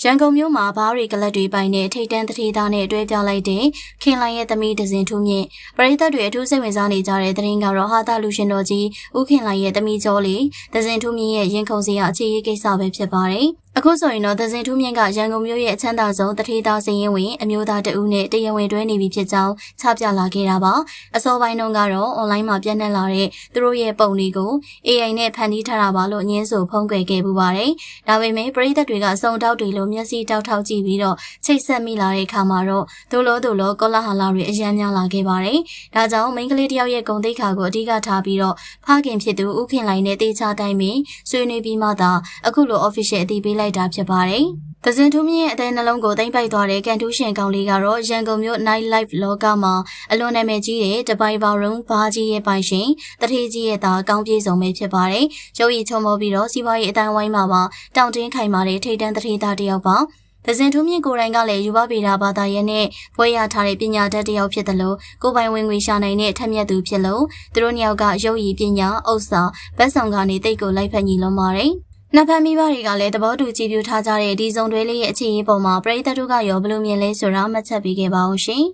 ရန်ကုန်မြို့မှာဘားရီကလပ်တွေပိုင်တဲ့ထိတ်တန်းတထေးသားနဲ့တွဲပြောင်းလိုက်တဲ့ခင်လိုင်ရဲ့သမီးဒဇင်ထူးမြင့်ပရိသတ်တွေအထူးစိတ်ဝင်စားနေကြတဲ့သတင်းကတော့ဟာတာလူရှင်တော်ကြီးဦးခင်လိုင်ရဲ့သမီးကျော်လေးဒဇင်ထူးမြင့်ရဲ့ရင်ခုန်စရာအခြေရေးကိစ္စပဲဖြစ်ပါတယ်။အခုဆိုရင်တော့ဒဇင်ထူးမြင့်ကရန်ကုန်မြို့ရဲ့အချမ်းသာဆုံးတထေးသားစည်ရင်ဝင်အမျိုးသားတဦးနဲ့တရားဝင်တွဲနေပြီဖြစ်ကြောင်းချပြလာခဲ့တာပါ။အစောပိုင်းတုန်းကတော့အွန်လိုင်းမှာပြန့်နှံ့လာတဲ့သူတို့ရဲ့ပုံတွေကို AI နဲ့ဖန်တီးထားတာပါလို့ညင်းဆိုဖုံးကွယ်ခဲ့ပူပါတယ်။ဒါပေမဲ့ပရိသတ်တွေကစုံတောက်တွေလိုမျက်စိတောက်ထောက်ကြည့်ပြီးတော့ချိတ်ဆက်မိလာတဲ့အခါမှာတော့ဒိုလိုကောလာဟလာတွေအယမ်းများလာခဲ့ပါတယ်။ဒါကြောင့်မိန်းကလေးတယောက်ရဲ့ဂုဏ်သိက္ခာကိုအဓိကထားပြီးတော့ဖခင်ဖြစ်သူဦးခင်လိုင်နဲ့တေချာတိုင်းပင်ဆွေးနွေးပြီးမှသာအခုလို official အသိပေးလိုက်တာဖြစ်ပါတယ်။ဒဇင်ထူးမြင့်ရဲ့အသေးနှလုံးကိုသိမ့်ပိုက်သွားတဲ့ကန်တူးရှင်ကောင်လေးကတော့ရန်ကုန်မြို့ night life လောကမှာအလွန်နာမည်ကြီးတဲ့တပိုင်ပါရုံဘာကြီးရဲ့ပိုင်ရှင်တထေးကြီးရဲ့သားကောင်းပြေဆုံးပဲဖြစ်ပါတယ်။ရုပ်ရည်ချုံမောပြီးတော့စီးပွားရေးအတိုင်းဝိုင်းမှာပါတောင့်တင်းခိုင်မာတဲ့ထိတ်တန်းတထေးသားတစ်ယောက်ပါ။ဒဇင်ထူးမြင့်ကိုယ်တိုင်ကလည်းယူပဗေဒဘာသာရဲ့နဲ့ဘွဲရထားတဲ့ပညာတတ်တစ်ယောက်ဖြစ်တယ်လို့ကိုပိုင်ဝင်ငွေရှာနိုင်တဲ့ထက်မြက်သူဖြစ်လို့သူတို့နှစ်ယောက်ကရုပ်ရည်ပညာဥစ္စာဘက်ဆောင်ကနေတိတ်ကိုလိုက်ဖက်ညီလွန်ပါတယ်။နှစ်ဖက်မိဘတွေကလည်းသဘောတူကြည်ပြထားကြတဲ့ဒီစုံတွဲလေးရဲ့အခြေအနေပေါ်မှာပရိသတ်တို့ကရောဘယ်လိုမြင်လဲဆိုတာမှတ်ချက်ပေးခဲ့ပါအောင်ရှင်